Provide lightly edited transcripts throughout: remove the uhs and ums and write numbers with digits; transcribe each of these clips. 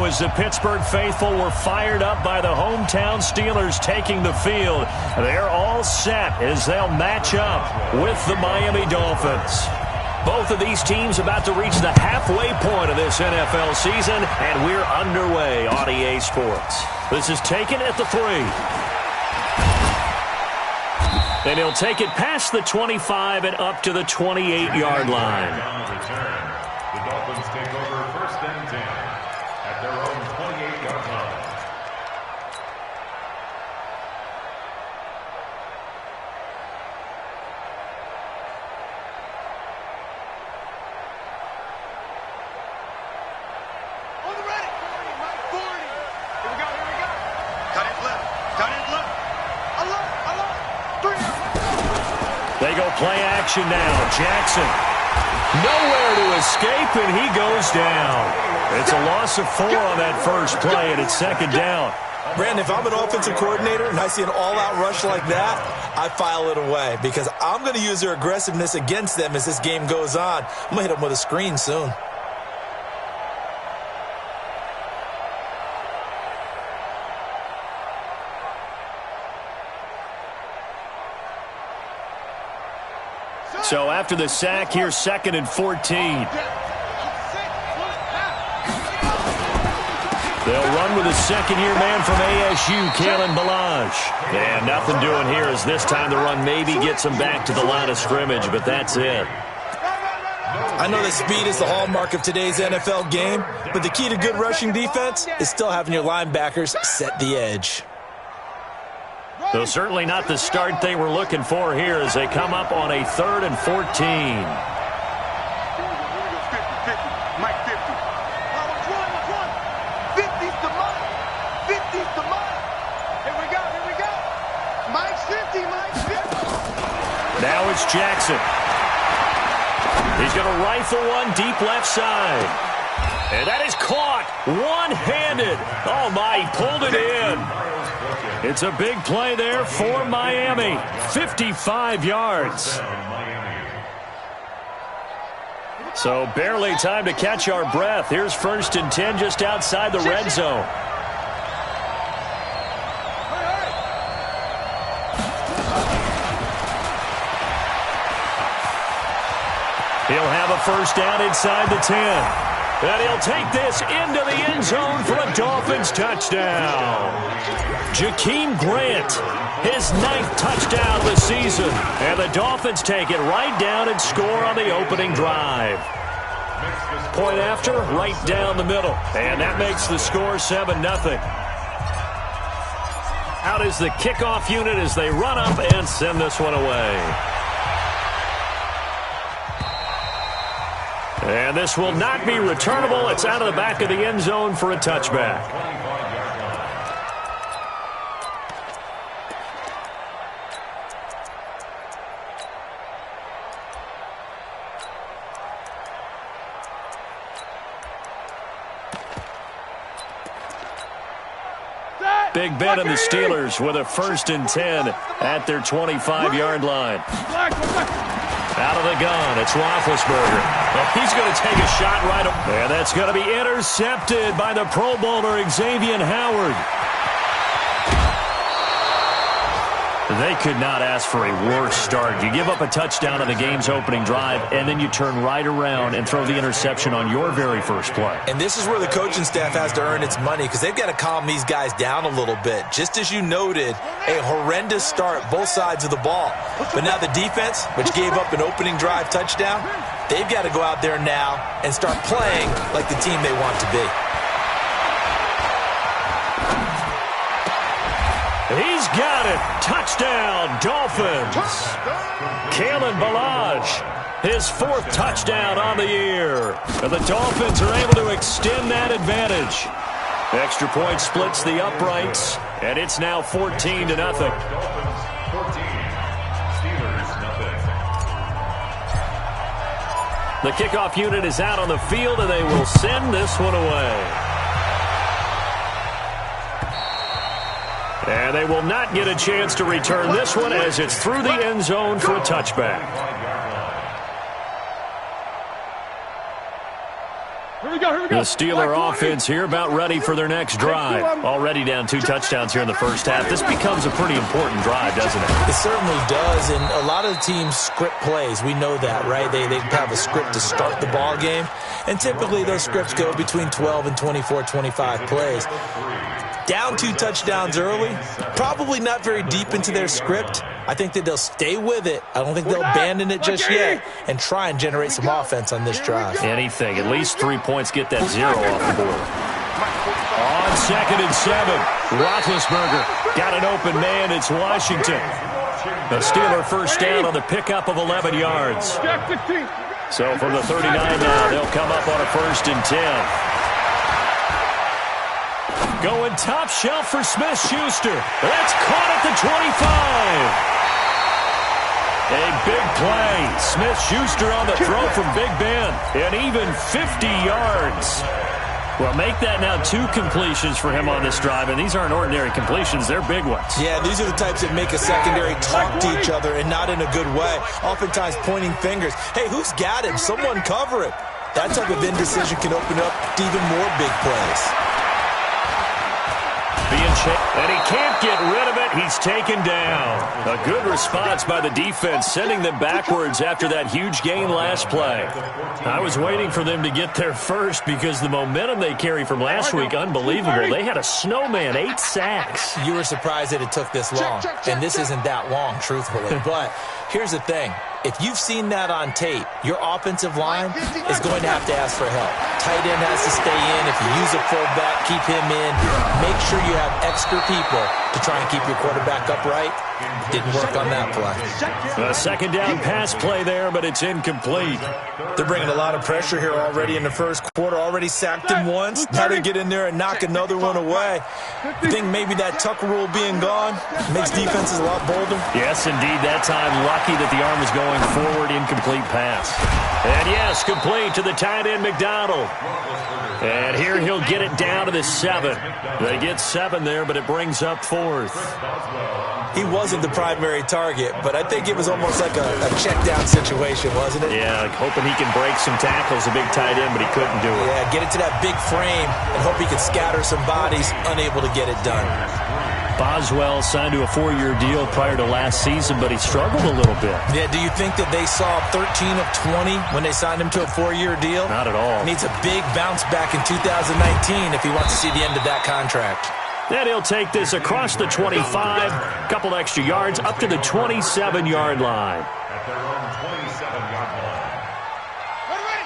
as the Pittsburgh faithful were fired up by the hometown Steelers taking the field. They're all set as they'll match up with the Miami Dolphins. Both of these teams about to reach the halfway point of this NFL season, and we're underway on EA Sports. This is taken at the 3. And he'll take it past the 25 and up to the 28-yard line. The Dolphins take over 1st and 10 at their own 28-yard line. On the ready. 40, Mike, 40. Here we go, here we go. Cut it left. Alert. 3. They go play action now. Jackson. Nowhere to escape, and he goes down. It's a loss of 4 on that first play, and it's 2nd down. Brandon, if I'm an offensive coordinator and I see an all-out rush like that, I file it away because I'm going to use their aggressiveness against them as this game goes on. I'm going to hit them with a screen soon. So after the sack, here's 2nd and 14. They'll run with a second-year man from ASU, Kalen Ballage. And nothing doing here as this time the run maybe gets them back to the line of scrimmage, but that's it. I know that speed is the hallmark of today's NFL game, but the key to good rushing defense is still having your linebackers set the edge. Though certainly not the start they were looking for here as they come up on a 3rd and 14. 50, Mike 50. 50's the Mike. 50's the Mike. Here we go. Mike's 50, Mike's 50. Now it's Jackson. He's going to rifle one deep left side. And that is caught one-handed. Oh, my, he pulled it in. It's a big play there for Miami. 55 yards. So barely time to catch our breath. Here's 1st and 10 just outside the red zone. He'll have a 1st down inside the 10. And he'll take this into the end zone for a Dolphins touchdown. Jakeem Grant, his 9th touchdown of the season. And the Dolphins take it right down and score on the opening drive. Point after, right down the middle. And that makes the score 7-0. Out is the kickoff unit as they run up and send this one away. And this will not be returnable. It's out of the back of the end zone for a touchback. Big Ben and the Steelers with a 1st and 10 at their 25-yard line. Out of the gun, it's Roethlisberger. Well, he's going to take a shot right up. And that's going to be intercepted by the Pro Bowler, Xavier Howard. They could not ask for a worse start. You give up a touchdown on the game's opening drive, and then you turn right around and throw the interception on your very first play. And this is where the coaching staff has to earn its money because they've got to calm these guys down a little bit. Just as you noted, a horrendous start both sides of the ball. But now the defense, which gave up an opening drive touchdown, they've got to go out there now and start playing like the team they want to be. He's got it. Touchdown, Dolphins. Kalen Ballage, his 4th touchdown on the year. And the Dolphins are able to extend that advantage. Extra point splits the uprights, and it's now 14-0. The kickoff unit is out on the field, and they will send this one away. And they will not get a chance to return this one as it's through the end zone for a touchback. Here we go. The Steeler offense here about ready for their next drive. Already down 2 touchdowns here in the first half. This becomes a pretty important drive, doesn't it? It certainly does, and a lot of the teams script plays. We know that, right? They have a script to start the ball game, and typically those scripts go between 12 and 24, 25 plays. Down 2 touchdowns early, probably not very deep into their script. I think that they'll stay with it. I don't think they'll abandon it just yet and try and generate some offense on this drive. Anything. At least 3 points get that 0 off the board. On 2nd and 7, Roethlisberger got an open man. It's Washington. The Steeler first down on the pickup of 11 yards. So from the 39 now, they'll come up on a 1st and 10. Going top shelf for Smith-Schuster. That's caught at the 25. A big play. Smith-Schuster on the throw from Big Ben. And even 50 yards. Well, make that now 2 completions for him on this drive, and these aren't ordinary completions. They're big ones. Yeah, these are the types that make a secondary talk to each other, and not in a good way. Oftentimes pointing fingers. Hey, who's got him? Someone cover it. That type of indecision can open up to even more big plays. And he can't get rid of it. He's taken down. A good response by the defense, sending them backwards after that huge gain last play. I was waiting for them to get there first because the momentum they carry from last week, unbelievable. They had a snowman, 8 sacks. You were surprised that it took this long, and this isn't that long, truthfully. But here's the thing. If you've seen that on tape, your offensive line is going to have to ask for help. Tight end has to stay in. If you use a fullback, keep him in. Make sure you have extra people to try and keep your quarterback upright. Didn't work on that play. A 2nd down pass play there, but it's incomplete. They're bringing a lot of pressure here already in the first quarter. Already sacked him once. Now they get in there and knock another one away. You think maybe that Tucker rule being gone makes defenses a lot bolder? Yes, indeed. That time, lucky that the arm was going forward. Incomplete pass. And yes, complete to the tight end, McDonald. And here he'll get it down to the 7. They get 7 there, but it brings up 4th. He wasn't the primary target, but I think it was almost like a check-down situation, wasn't it? Yeah, like hoping he can break some tackles, a big tight end, but he couldn't do it. Yeah, get it to that big frame and hope he could scatter some bodies, unable to get it done. Boswell signed to a 4-year deal prior to last season, but he struggled a little bit. Yeah, do you think that they saw 13 of 20 when they signed him to a 4-year deal? Not at all. Needs a big bounce back in 2019 if he wants to see the end of that contract. Then he'll take this across the 25, a couple extra yards, up to the 27-yard line. At their own 27-yard line.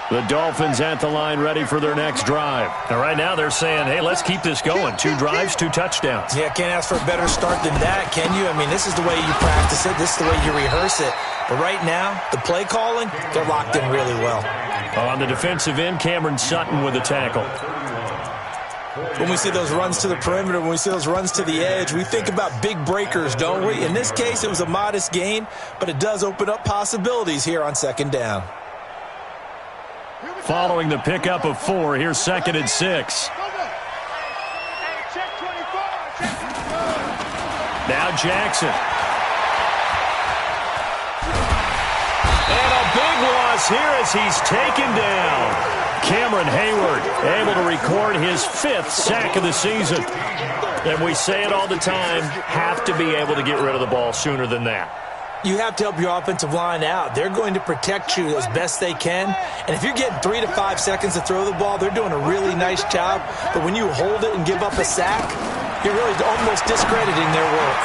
The Dolphins at the line ready for their next drive. And right now they're saying, hey, let's keep this going. 2 drives, 2 touchdowns. Yeah, can't ask for a better start than that, can you? I mean, this is the way you practice it. This is the way you rehearse it. But right now, the play calling, they're locked in really well. On the defensive end, Cameron Sutton with a tackle. When we see those runs to the perimeter, when we see those runs to the edge, we think about big breakers, don't we? In this case, it was a modest gain, but it does open up possibilities here on 2nd down. Following the pickup of 4, here's 2nd and 6. Now Jackson. And a big loss here as he's taken down. Cameron Hayward able to record his 5th sack of the season. And we say it all the time, have to be able to get rid of the ball sooner than that. You have to help your offensive line out. They're going to protect you as best they can. And if you're getting 3 to 5 seconds to throw the ball, they're doing a really nice job. But when you hold it and give up a sack, you're really almost discrediting their work.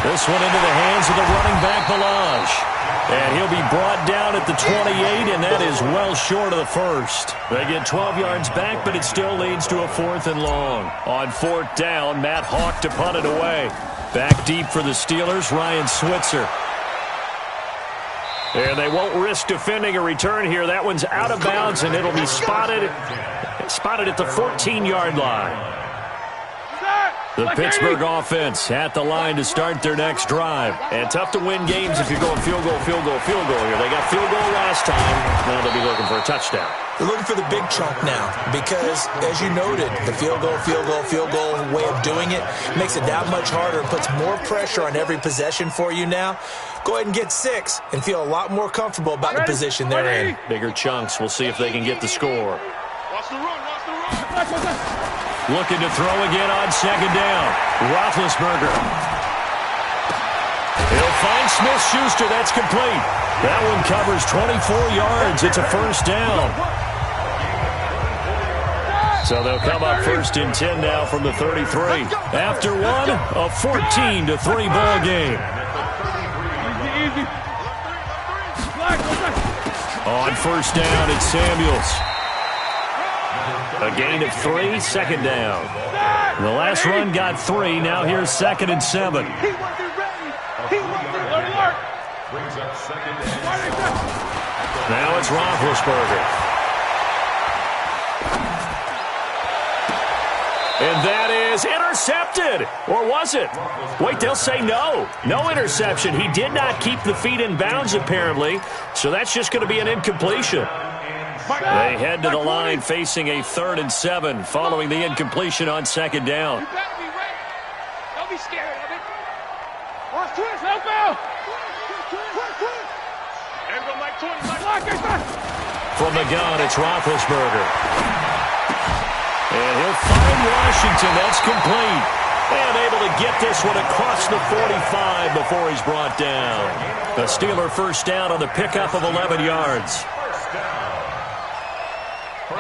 This one into the hands of the running back, Balaj. And he'll be brought down at the 28, and that is well short of the 1st. They get 12 yards back, but it still leads to a 4th and long. On 4th down, Matt Hawk to punt it away. Back deep for the Steelers, Ryan Switzer. And they won't risk defending a return here. That one's out of bounds, and it'll be spotted at the 14-yard line. The Pittsburgh offense at the line to start their next drive. And tough to win games if you're going field goal here. They got field goal last time. Now they'll be looking for a touchdown. They're looking for the big chunk now because, as you noted, the field goal way of doing it makes it that much harder and puts more pressure on every possession for you now. Go ahead and get 6 and feel a lot more comfortable about the position they're in. Bigger chunks. We'll see if they can get the score. Watch the run. Looking to throw again on second down. Roethlisberger. He'll find Smith-Schuster. That's complete. That one covers 24 yards. It's a first down. So they'll come up first and 10 now from the 33. After one, a 14-3 ball game. On first down, it's Samuels. A gain of 3, second down. The last run got 3. Now here's 2nd and 7. Now it's Roethlisberger. And that is intercepted. Or was it? Wait, they'll say no. No interception. He did not keep the feet in bounds, apparently. So that's just going to be an incompletion. They head to the line facing a 3rd and 7 following the incompletion on second down. You better be ready. Don't be scared of it. Watch twist. Help out. There go Mike 20. From the gun, it's Roethlisberger. And he'll find Washington. That's complete. And able to get this one across the 45 before he's brought down. The Steeler first down on the pickup of 11 yards.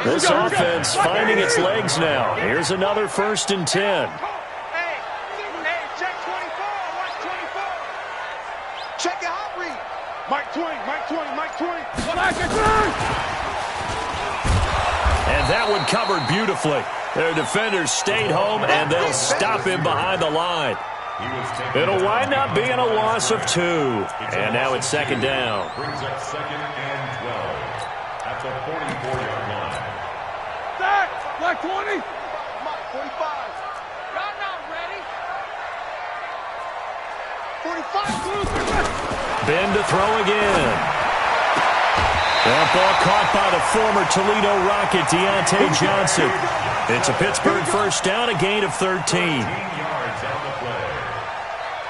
This offense finding its legs now. Here's another 1st and 10. Hey, check 24. Watch 24. Check your hot read. Mike 20. And that one covered beautifully. Their defenders stayed home, and they'll stop him behind the line. It'll wind up being a loss of 2. And now it's second down. Brings up 2nd and 12 at the 44-yard line. Mike 20. Mike 45. Y'all not ready. 45. Ben to throw again. That ball caught by the former Toledo Rocket, Deontay Johnson. It's a Pittsburgh first down, a gain of 13. 13 yards on the play.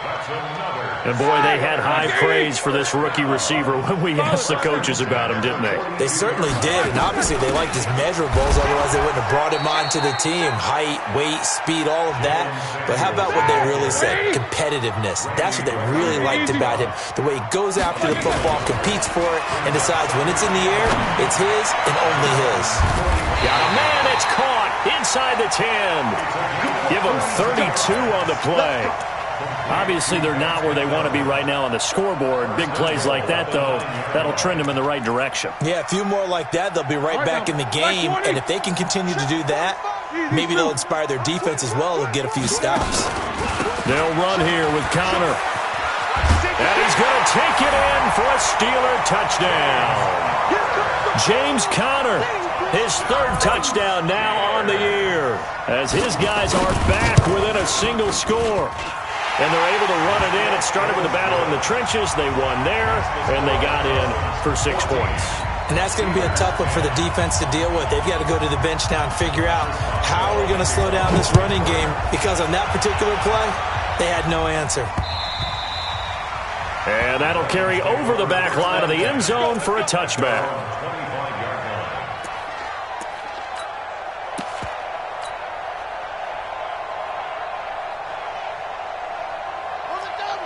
That's another. And boy, they had high praise for this rookie receiver when we asked the coaches about him, didn't they? They certainly did, and obviously they liked his measurables, otherwise they wouldn't have brought him onto the team. Height, weight, speed, all of that. But how about what they really said? Competitiveness. That's what they really liked about him. The way he goes after the football, competes for it, and decides when it's in the air, it's his and only his. Got a man, it's caught inside the 10. Give him 32 on the play. Obviously, they're not where they want to be right now on the scoreboard. Big plays like that, though, that'll trend them in the right direction. Yeah, a few more like that, they'll be right back in the game. And if they can continue to do that, maybe they'll inspire their defense as well and get a few stops. They'll run here with Connor. And he's going to take it in for a Steeler touchdown. James Conner, his 3rd touchdown now on the year, as his guys are back within a single score. And they're able to run it in. It started with a battle in the trenches. They won there, and they got in for 6 points. And that's going to be a tough one for the defense to deal with. They've got to go to the bench now and figure out how we're going to slow down this running game, because on that particular play, they had no answer. And that'll carry over the back line of the end zone for a touchback.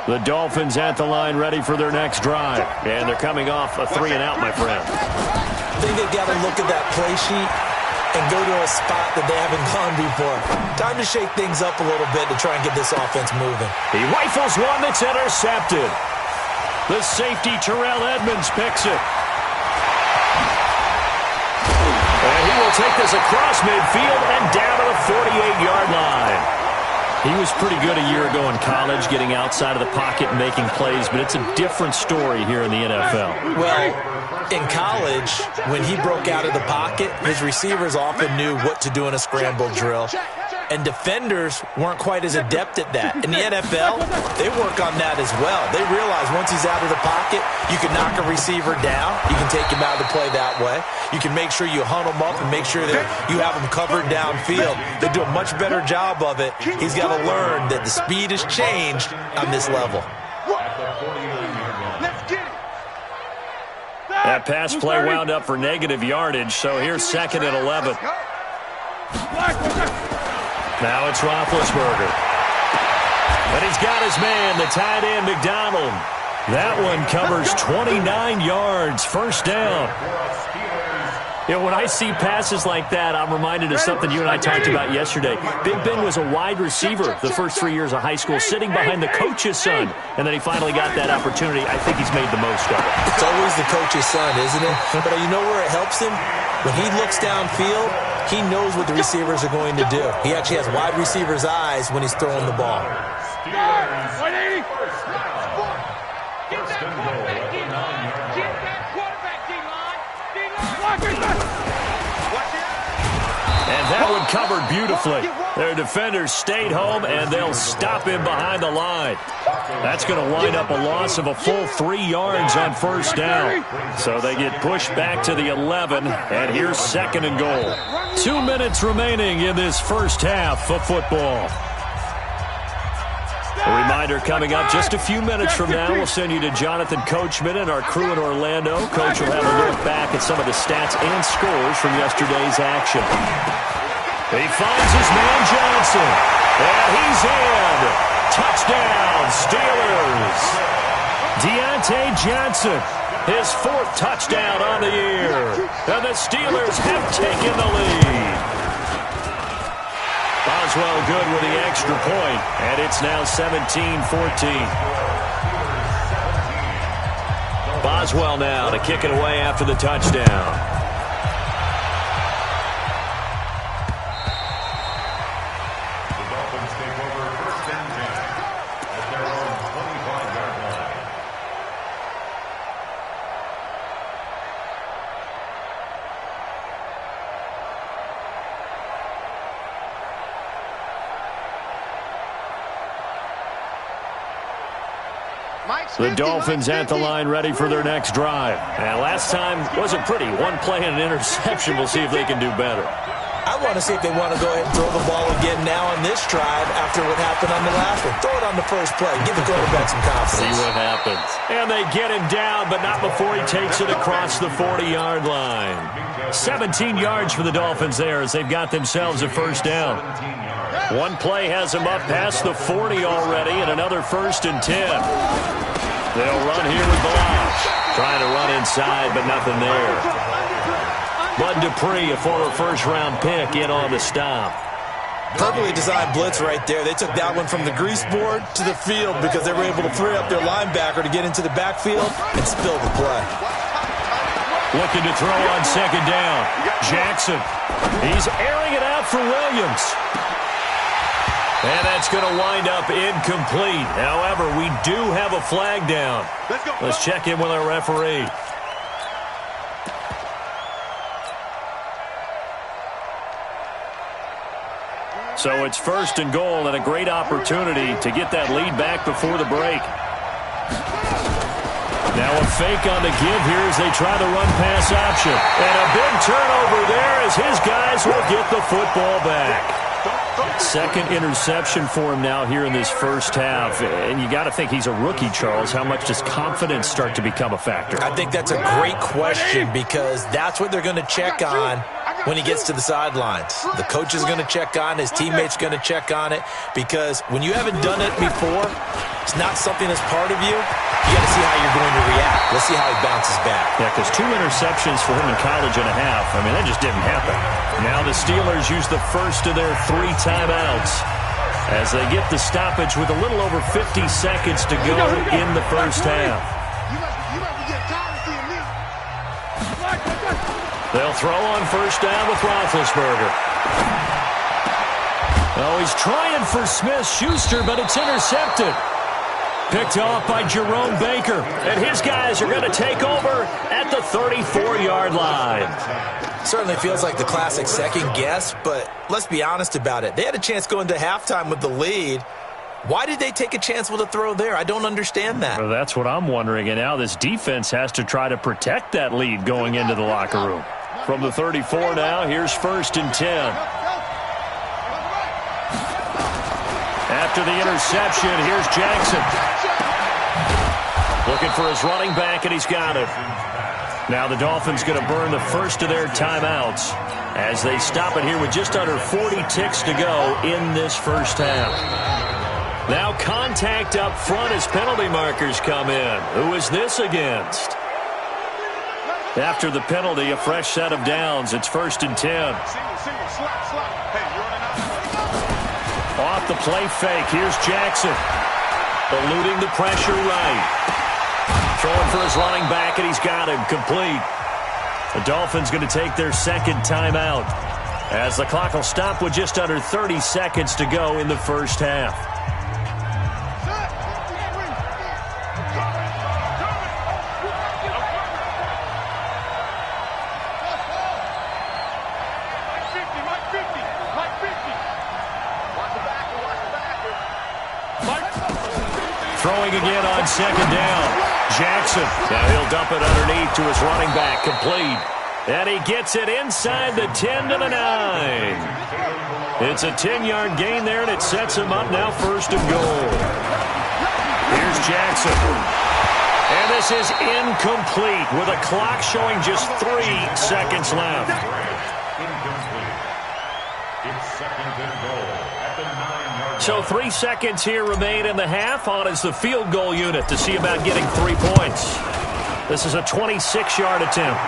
The Dolphins at the line ready for their next drive. And they're coming off a 3-and-out, my friend. I think they've got to look at that play sheet and go to a spot that they haven't gone before. Time to shake things up a little bit to try and get this offense moving. He rifles one that's intercepted. The safety, Terrell Edmonds, picks it. And he will take this across midfield and down to the 48-yard line. He was pretty good a year ago in college, getting outside of the pocket and making plays, but it's a different story here in the NFL. Well, in college, when he broke out of the pocket, his receivers often knew what to do in a scramble drill. And defenders weren't quite as adept at that. In the NFL, they work on that as well. They realize once he's out of the pocket, you can knock a receiver down. You can take him out of the play that way. You can make sure you hunt him up and make sure that you have him covered downfield. They do a much better job of it. He's got to learn that the speed has changed on this level. That pass play wound up for negative yardage, so here's 2nd and 11. Now it's Roethlisberger. And he's got his man, the tight end, McDonald. That one covers 29 yards, first down. You know, when I see passes like that, I'm reminded of something you and I talked about yesterday. Big Ben was a wide receiver the first 3 years of high school, sitting behind the coach's son, and then he finally got that opportunity. I think he's made the most of it. It's always the coach's son, isn't it? But you know where it helps him? When he looks downfield, he knows what the receivers are going to do. He actually has wide receivers' eyes when he's throwing the ball. And that one covered beautifully. Their defenders stayed home, and they'll stop him behind the line. That's going to wind up a loss of a full 3 yards on first down. So they get pushed back to the 11, and here's second and goal. 2 minutes remaining in this first half of football. A reminder coming up just a few minutes from now. We'll send you to Jonathan Coachman and our crew in Orlando. Coach will have a look back at some of the stats and scores from yesterday's action. He finds his man Johnson. And he's in. Touchdown, Steelers. Deontay Johnson, his 4th touchdown on the year. And the Steelers have taken the lead. Boswell good with the extra point, and it's now 17-14. Boswell now to kick it away after the touchdown. The Dolphins at the line ready for their next drive. And last time wasn't pretty. One play and an interception. We'll see if they can do better. I want to see if they want to go ahead and throw the ball again now on this drive after what happened on the last one. Throw it on the first play. Give the quarterback some confidence. See what happens. And they get him down, but not before he takes it across the 40-yard line. 17 yards for the Dolphins there as they've got themselves a first down. One play has them up past the 40 already, and another 1st and 10. They'll run here with Blanche. Trying to run inside, but nothing there. Bud Dupree, a former first-round pick, in on the stop. Perfectly designed blitz right there. They took that one from the grease board to the field because they were able to free up their linebacker to get into the backfield and spill the play. Looking to throw on second down. Jackson. He's airing it out for Williams. And that's going to wind up incomplete. However, we do have a flag down. Let's check in with our referee. So it's 1st and goal and a great opportunity to get that lead back before the break. Now a fake on the give here as they try the run-pass option. And a big turnover there as his guys will get the football back. Second interception for him now here in this first half. And you got to think he's a rookie, Charles. How much does confidence start to become a factor? I think that's a great question because that's what they're going to check on when he gets to the sidelines. The coach is going to check on, his teammates going to check on it, because when you haven't done it before, it's not something that's part of you. You got to see how you're going to react. Let's see how he bounces back. Yeah, because 2 interceptions for him in college and a half. I mean, that just didn't happen. Now the Steelers use the first of their 3 timeouts as they get the stoppage with a little over 50 seconds to go in the first half. They'll throw on first down with Roethlisberger. Oh, he's trying for Smith-Schuster, but it's intercepted. Picked off by Jerome Baker. And his guys are going to take over at the 34-yard line. Certainly feels like the classic second guess, but let's be honest about it. They had a chance going to halftime with the lead. Why did they take a chance with a throw there? I don't understand that. Well, that's what I'm wondering. And now this defense has to try to protect that lead going into the locker room. From the 34 now, here's 1st and 10. After the interception, here's Jackson. Looking for his running back, and he's got it. Now the Dolphins going to burn the first of their timeouts as they stop it here with just under 40 ticks to go in this first half. Now contact up front as penalty markers come in. Who is this against? After the penalty, a fresh set of downs. It's 1st and 10. Off the play fake. Here's Jackson. Eluding the pressure right. Throwing for his running back, and he's got him complete. The Dolphins going to take their second timeout as the clock will stop with just under 30 seconds to go in the first half. Throwing again on second down. Jackson. Now he'll dump it underneath to his running back. Complete. And he gets it inside the 10 to the 9. It's a 10-yard gain there, and it sets him up now 1st and goal. Here's Jackson. And this is incomplete with a clock showing just 3 seconds left. Incomplete. It's 2nd and goal at the 9-yard line. So 3 seconds here remain in the half. On is the field goal unit to see about getting 3 points. This is a 26-yard attempt.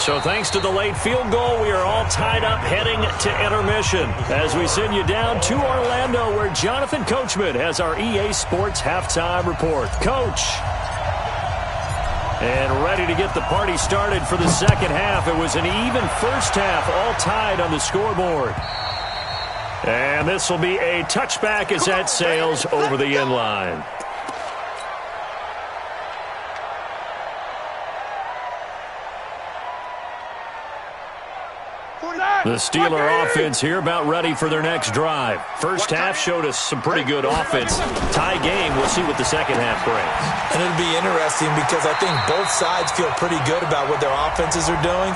So thanks to the late field goal, we are all tied up heading to intermission as we send you down to Orlando where Jonathan Coachman has our EA Sports halftime report. Coach. And ready to get the party started for the second half. It was an even first half, all tied on the scoreboard. And this will be a touchback as that sails over the end line. The Steeler offense here about ready for their next drive. First half showed us some pretty good offense. Tie game, we'll see what the second half brings. And it'll be interesting because I think both sides feel pretty good about what their offenses are doing.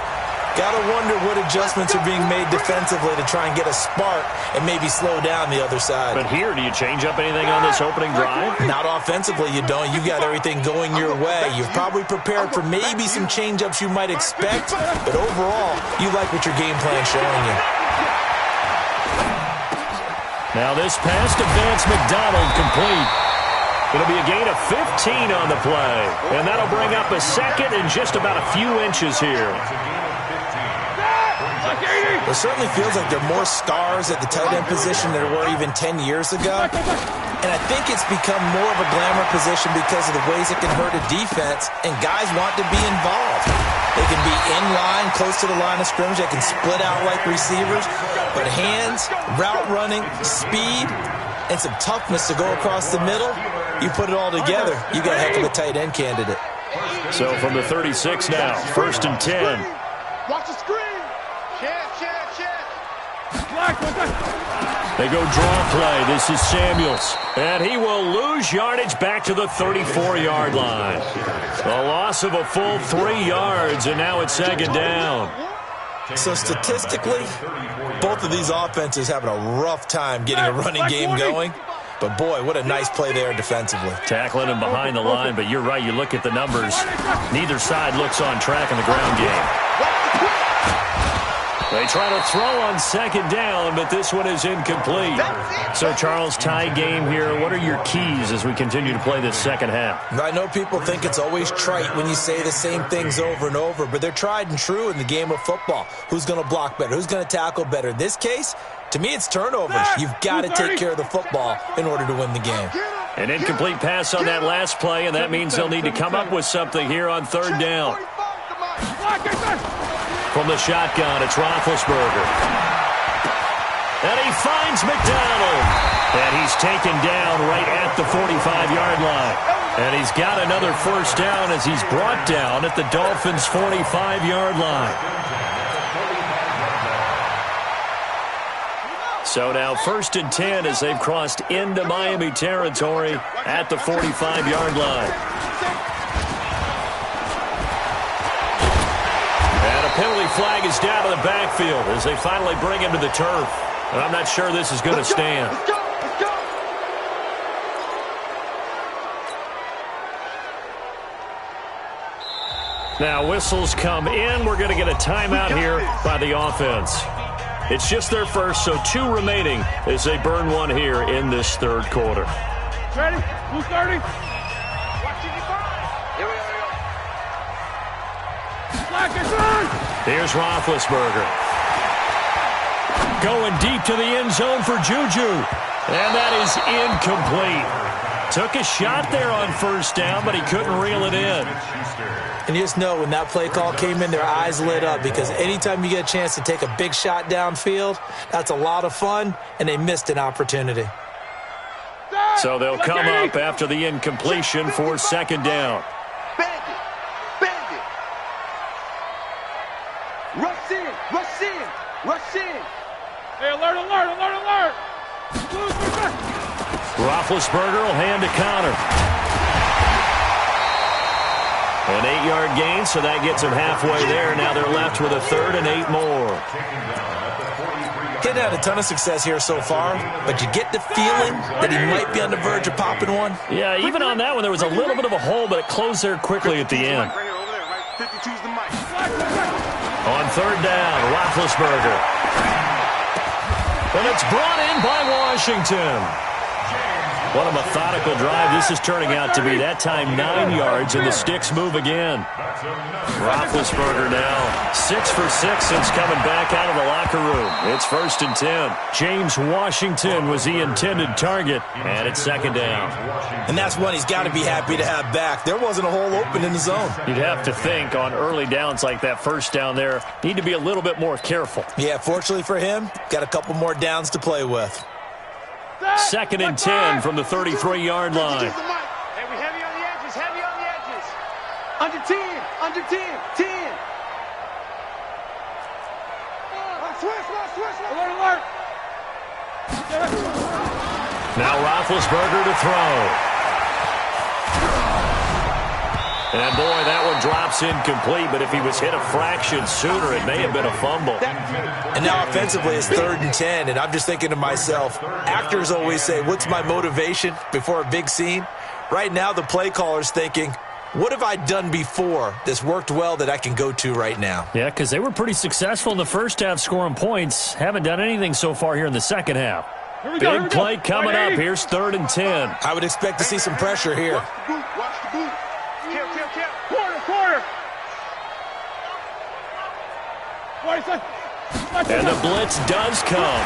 Gotta wonder what adjustments are being made defensively to try and get a spark and maybe slow down the other side. But here, do you change up anything on this opening drive? Not offensively, you don't. You've got everything going your way. You've probably prepared for maybe some change-ups you might expect, but overall, you like what your game plan's showing you. Now this pass to Vance McDonald complete. It'll be a gain of 15 on the play, and that'll bring up a second and just about a few inches here. It certainly feels like there are more stars at the tight end position than there were even 10 years ago. And I think it's become more of a glamour position because of the ways it can hurt a defense, and guys want to be involved. They can be in line, close to the line of scrimmage. They can split out like receivers. But hands, route running, speed, and some toughness to go across the middle, you put it all together, you got a heck of a tight end candidate. So from the 36 now, 1st and 10. Watch the screen. They go draw play. This is Samuels. And he will lose yardage back to the 34-yard line. A loss of a full 3 yards, and now it's 2nd down. So statistically, both of these offenses having a rough time getting a running game going. But, boy, what a nice play there defensively. Tackling him behind the line, but you're right. You look at the numbers. Neither side looks on track in the ground game. They try to throw on 2nd down, but this one is incomplete. So, Charles, tie game here. What are your keys as we continue to play this second half? I know people think it's always trite when you say the same things over and over, but they're tried and true in the game of football. Who's going to block better? Who's going to tackle better? In this case, to me, it's turnovers. You've got to take care of the football in order to win the game. An incomplete pass on that last play, and that means they'll need to come up with something here on 3rd down. From the shotgun, it's Roethlisberger. And he finds McDonald. And he's taken down right at the 45-yard line. And he's got another first down as he's brought down at the Dolphins' 45-yard line. So now 1st and 10 as they've crossed into Miami territory at the 45-yard line. Penalty flag is down to the backfield as they finally bring him to the turf. And I'm not sure this is going to stand. Let's go. Now whistles come in. We're going to get a timeout here by the offense. It's just their first, so 2 remaining as they burn one here in this third quarter. Ready? Who's starting? Here we go. Here's Roethlisberger. Going deep to the end zone for Juju. And that is incomplete. Took a shot there on first down, but he couldn't reel it in. And you just know when that play call came in, their eyes lit up, because anytime you get a chance to take a big shot downfield, that's a lot of fun, and they missed an opportunity. So they'll come up after the incompletion for second down. Bandit. Bandit. Rush in. Rush in. Rush in. Hey, alert, alert, alert, alert. Roethlisberger will hand to Connor. An 8-yard gain, so that gets him halfway there. Now they're left with a third and 8 more. Kid had a ton of success here so far, but you get the feeling that he might be on the verge of popping one. Yeah, even on that one, there was a little bit of a hole, but it closed there quickly at the end. On third down, Roethlisberger. And it's brought in by Washington. What a methodical drive this is turning out to be. That time 9 yards, and the sticks move again. Roethlisberger now 6 for 6 since coming back out of the locker room. It's 1st and 10. James Washington was the intended target, and it's second down. And that's one he's got to be happy to have back. There wasn't a hole open in the zone. You'd have to think on early downs like that first down there, need to be a little bit more careful. Yeah, fortunately for him, got a couple more downs to play with. 2nd and 10 from the 33-yard line. Hey, we heavy on the edges, heavy on the edges. Under 10, under 10, 10. Switch. Alert, alert. Now Roethlisberger to throw. And boy, that one drops incomplete, but if he was hit a fraction sooner, it may have been a fumble. And now offensively, it's 3rd and 10, and I'm just thinking to myself, actors always say, what's my motivation before a big scene? Right now, the play caller's thinking, what have I done before that's worked well that I can go to right now? Yeah, because they were pretty successful in the first half scoring points. Haven't done anything so far here in the second half. Big play coming up. Here's 3rd and 10. I would expect to see some pressure here. Watch the boot. Kill. Quarter. And the blitz does come.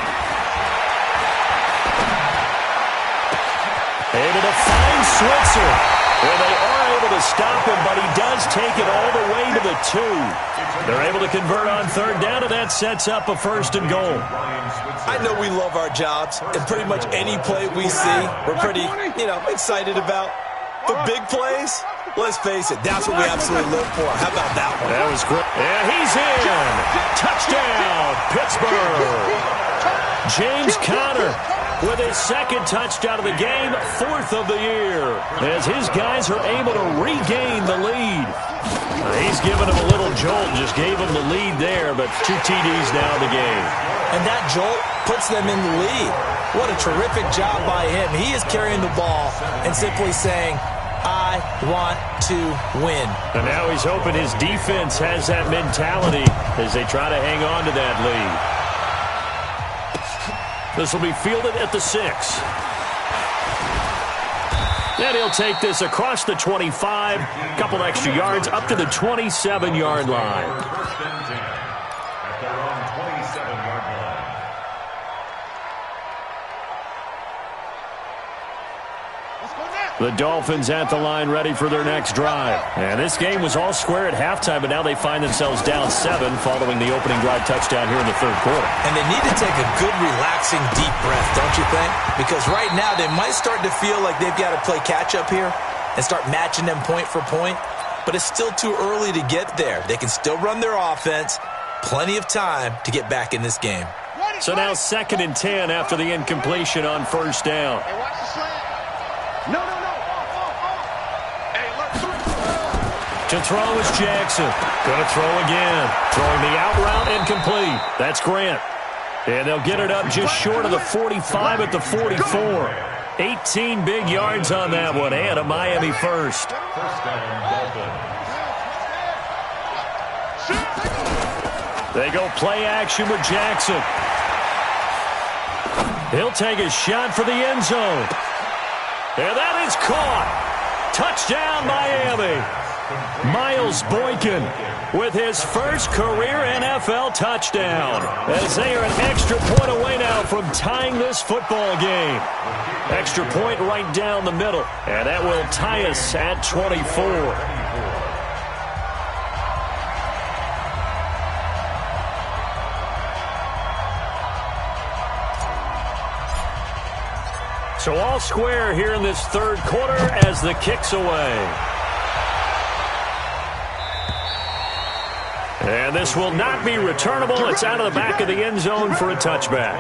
Able to find Switzer. Well, they are able to stop him, but he does take it all the way to the 2. They're able to convert on third down, and that sets up a 1st and goal. I know we love our jobs, and pretty much any play we see, we're pretty, excited about. But big plays, let's face it, that's what we absolutely live for. How about that one? That was great. And he's in. Touchdown, Pittsburgh. James Conner with his 2nd touchdown of the game, 4th of the year, as his guys are able to regain the lead. He's given him a little jolt, just gave him the lead there, but 2 TDs now in the game. And that jolt puts them in the lead. What a terrific job by him. He is carrying the ball and simply saying, I want to win. And now he's hoping his defense has that mentality as they try to hang on to that lead. This will be fielded at the 6. And he'll take this across the 25, couple extra yards up to the 27-yard line. First and 10 at their own 27-yard line. The Dolphins at the line ready for their next drive. And this game was all square at halftime, but now they find themselves down 7 following the opening drive touchdown here in the third quarter. And they need to take a good, relaxing, deep breath, don't you think? Because right now they might start to feel like they've got to play catch-up here and start matching them point for point. But it's still too early to get there. They can still run their offense. Plenty of time to get back in this game. So now 2nd and 10 after the incompletion on first down. Hey, watch the slant. No. To throw is Jackson. Going to throw again. Throwing the out route incomplete. That's Grant. And they'll get it up just short of the 45 at the 44. 18 big yards on that one, and a Miami first. First down, Dolphins. They go play action with Jackson. He'll take a shot for the end zone. And that is caught. Touchdown, Miami. Miles Boykin with his first career NFL touchdown, as they are an extra point away now from tying this football game. Extra point right down the middle, and that will tie us at 24. So all square here in this third quarter as the kick's away. And this will not be returnable. It's out of the back of the end zone for a touchback.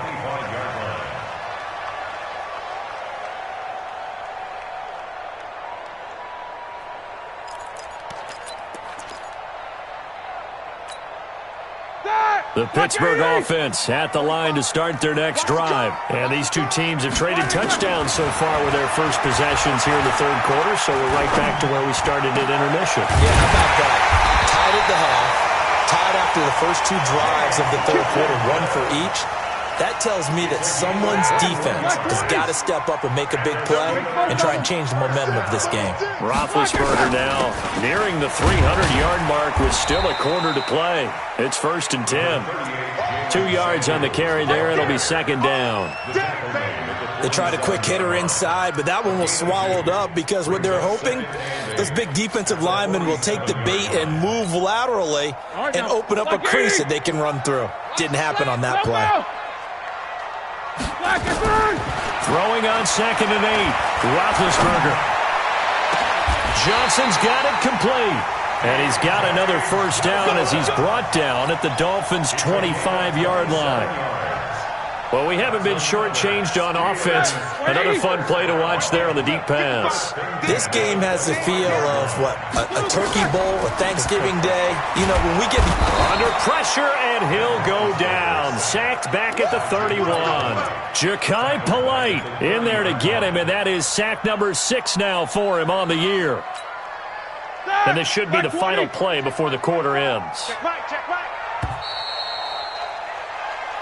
The Pittsburgh offense at the line to start their next drive. And these two teams have traded touchdowns so far with their first possessions here in the third quarter, so we're right back to where we started at intermission. Yeah, how about that? Tied at the half, tied after the first two drives of the third quarter, one for each. That tells me that someone's defense has got to step up and make a big play and try and change the momentum of this game. Roethlisberger now nearing the 300-yard mark with still a quarter to play. It's 1st and 10. 2 yards on the carry there. It'll be second down. They tried a quick hitter inside, but that one was swallowed up because what they're hoping, those big defensive linemen will take the bait and move laterally and open up a crease that they can run through. Didn't happen on that play. Throwing on 2nd and 8. Roethlisberger. Johnson's got it complete. And he's got another first down as he's brought down at the Dolphins' 25-yard line. Well, we haven't been shortchanged on offense. Another fun play to watch there on the deep pass. This game has the feel of, what, a turkey bowl, a Thanksgiving day. You know, when we get under pressure, and he'll go down. Sacked back at the 31. Ja'Kai Polite in there to get him, and that is sack number 6 now for him on the year. And this should be the final play before the quarter ends.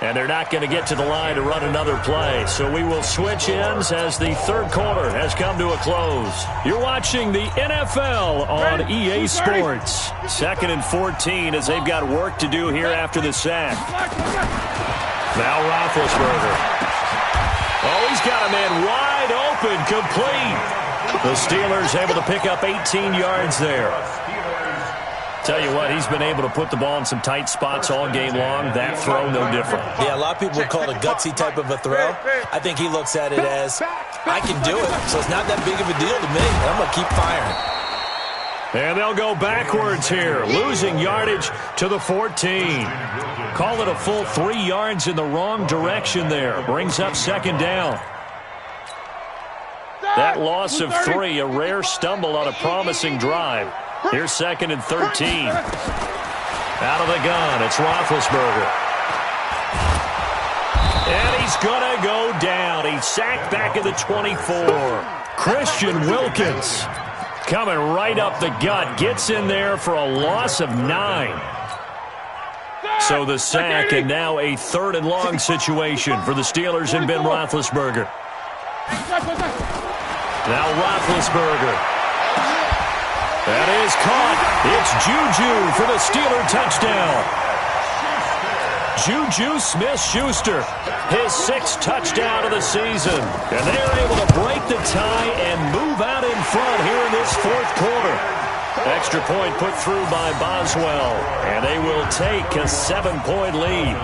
And they're not going to get to the line to run another play. So we will switch ends as the third quarter has come to a close. You're watching the NFL on EA Sports. 2nd and 14 as they've got work to do here after the sack. Now Roethlisberger. Oh, he's got a man wide open, complete. The Steelers able to pick up 18 yards there. Tell you what, he's been able to put the ball in some tight spots all game long. That throw, no different. Yeah, a lot of people would call it a gutsy type of a throw. I think he looks at it as, I can do it, so it's not that big of a deal to me. I'm going to keep firing. And they'll go backwards here, losing yardage to the 14. Call it a full 3 yards in the wrong direction there. Brings up second down. That loss of 3, a rare stumble on a promising drive. Here's 2nd and 13. Out of the gun, it's Roethlisberger. And he's going to go down. He's sacked back at the 24. Christian Wilkins coming right up the gut. Gets in there for a loss of 9. So the sack, and now a 3rd and long situation for the Steelers and Ben Roethlisberger. Now Roethlisberger. That is caught. It's Juju for the Steeler touchdown. Juju Smith-Schuster, his 6th touchdown of the season. And they're able to break the tie and move out in front here in this 4th quarter. Extra point put through by Boswell. And they will take a 7-point lead.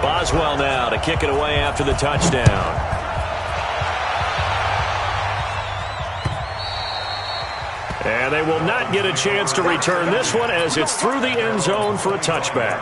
Boswell now to kick it away after the touchdown. And they will not get a chance to return this one as it's through the end zone for a touchback.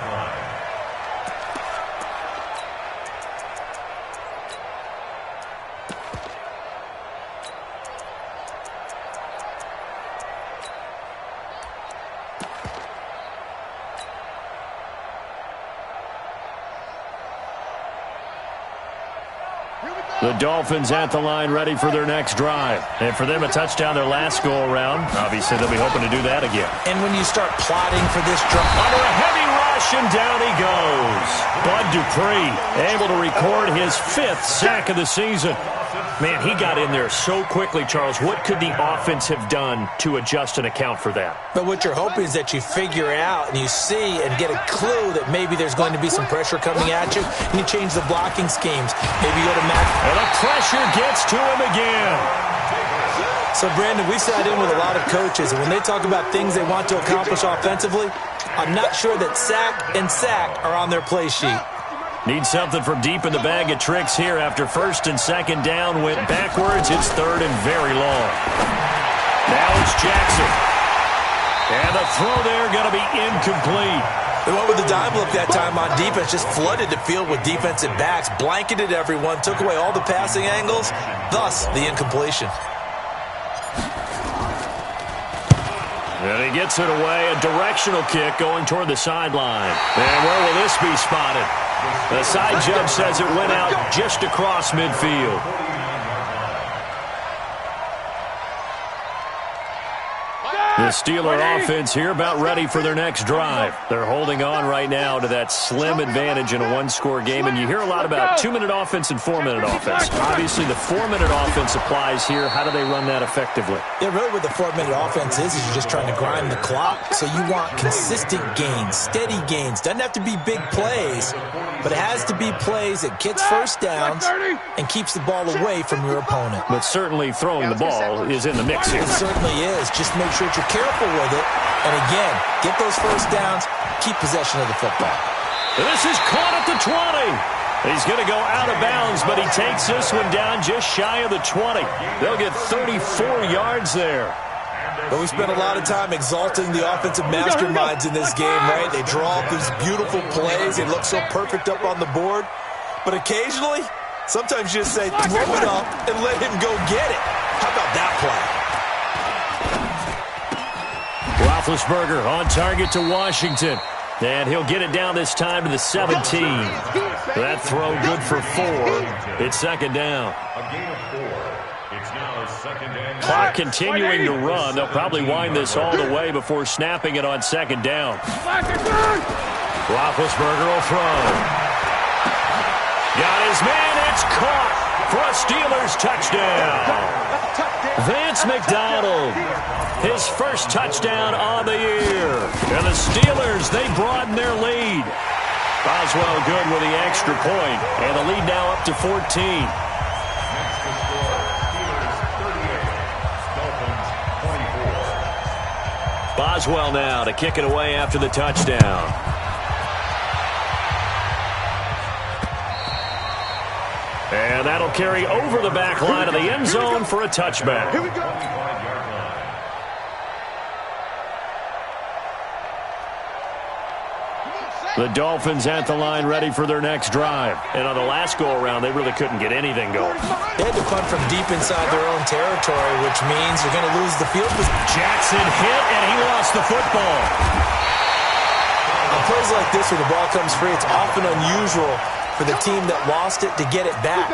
The Dolphins at the line ready for their next drive. And for them, a touchdown their last go-around. Obviously, they'll be hoping to do that again. And when you start plotting for this drive... Under a heavy rush, and down he goes. Bud Dupree able to record his 5th sack of the season. Man, he got in there so quickly, Charles. What could the offense have done to adjust and account for that? But what you're hoping is that you figure out and you see and get a clue that maybe there's going to be some pressure coming at you, and you change the blocking schemes. Maybe you go to Mac. And the pressure gets to him again. So, Brandon, we sat in with a lot of coaches, and when they talk about things they want to accomplish offensively, I'm not sure that sack and sack are on their play sheet. Need something from deep in the bag of tricks here after 1st and 2nd down went backwards. It's 3rd and very long. Now it's Jackson. And the throw there going to be incomplete. They went with the dime look that time on defense, just flooded the field with defensive backs, blanketed everyone, took away all the passing angles, thus the incompletion. And he gets it away, a directional kick going toward the sideline. And where will this be spotted? The side judge says it went out just across midfield. The Steeler offense here about ready for their next drive. They're holding on right now to that slim advantage in a one-score game, and you hear a lot about 2-minute offense and 4-minute offense. Obviously, the 4-minute offense applies here. How do they run that effectively? Yeah, really what the 4-minute offense is you're just trying to grind the clock. So you want consistent gains, steady gains. Doesn't have to be big plays, but it has to be plays that gets first downs and keeps the ball away from your opponent. But certainly throwing the ball is in the mix here. It certainly is. Just make sure that you're careful with it. And again, get those first downs, keep possession of the football. This is caught at the 20. He's going to go out of bounds, but he takes this one down just shy of the 20. They'll get 34 yards there. But we spent a lot of time exalting the offensive masterminds in this game, right? They draw up these beautiful plays. They look so perfect up on the board. But occasionally, sometimes you just say, throw it up and let him go get it. How about that play? Roethlisberger on target to Washington. And he'll get it down this time to the 17. That throw good for 4. It's 2nd down. A gain of 4. It's now 2nd and... Clock continuing to run. They'll probably wind this all the way before snapping it on 2nd down. Roethlisberger will throw. Got his man. It's caught for a Steelers touchdown. Vance McDonald, his first touchdown on the year. And the Steelers, they broaden their lead. Boswell good with the extra point. And the lead now up to 14. Next to score, Steelers 38, Dolphins 24. Boswell now to kick it away after the touchdown. And that'll carry over the back line of the end zone for a touchback. Here we go. 25-yard line. The Dolphins at the line ready for their next drive. And on the last go-around, they really couldn't get anything going. They had to punt from deep inside their own territory, which means you're going to lose the field position. Jackson hit, and he lost the football. On plays like this where the ball comes free, it's often unusual for the team that lost it to get it back.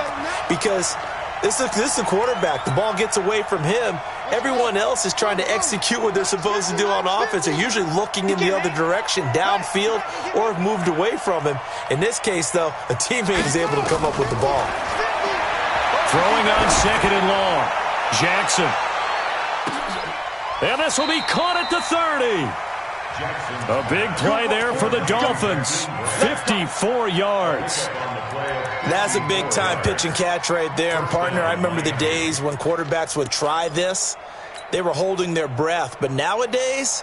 Because this is the quarterback. The ball gets away from him. Everyone else is trying to execute what they're supposed to do on offense. They're usually looking in the other direction, downfield, or have moved away from him. In this case, though, a teammate is able to come up with the ball. Throwing on 2nd and long. Jackson. And this will be caught at the 30. A big play there for the Dolphins. 54 yards. That's a big-time pitch and catch right there. And, partner, I remember the days when quarterbacks would try this. They were holding their breath. But nowadays,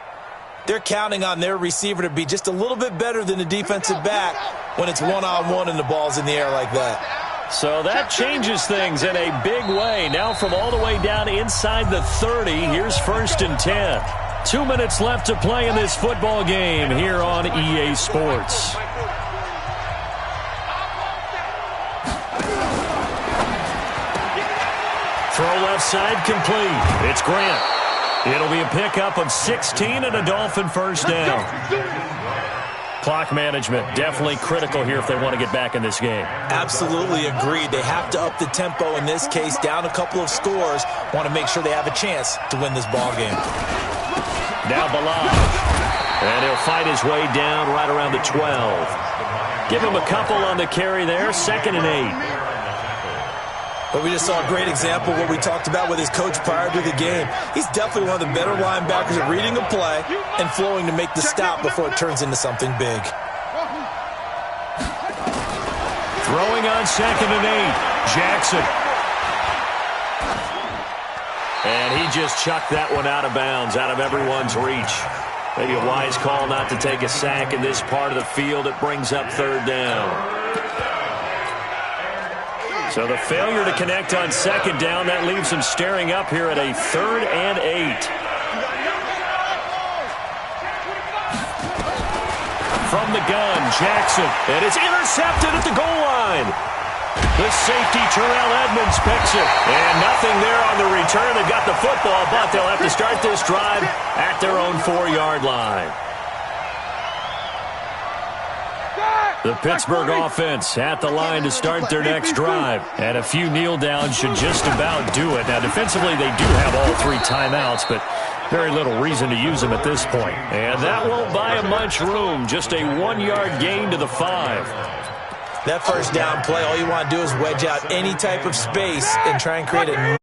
they're counting on their receiver to be just a little bit better than the defensive back when it's one-on-one and the ball's in the air like that. So that changes things in a big way. Now from all the way down inside the 30, here's 1st and 10. 2 minutes left to play in this football game here on EA Sports. Throw left side complete. It's Grant. It'll be a pickup of 16 and a Dolphin first down. Clock management, definitely critical here if they want to get back in this game. Absolutely agreed. They have to up the tempo in this case, down a couple of scores. Want to make sure they have a chance to win this ball game. Now Bilal. And he'll fight his way down right around the 12. Give him a couple on the carry there, 2nd and 8. But we just saw a great example of what we talked about with his coach prior to the game. He's definitely one of the better linebackers at reading a play and flowing to make the stop before it turns into something big. Throwing on 2nd and 8. Jackson. And he just chucked that one out of bounds, out of everyone's reach. Maybe a wise call not to take a sack in this part of the field. It brings up 3rd down. So the failure to connect on 2nd down, that leaves him staring up here at a 3rd and 8. From the gun, Jackson. And it's intercepted at the goal line. The safety, Terrell Edmonds, picks it. And nothing there on the return. They've got the football, but they'll have to start this drive at their own 4-yard line. The Pittsburgh offense at the line to start their next drive. And a few kneel downs should just about do it. Now, defensively, they do have all 3 timeouts, but very little reason to use them at this point. And that won't buy him much room. Just a 1-yard gain to the 5. That first down play, all you want to do is wedge out any type of space and try and create a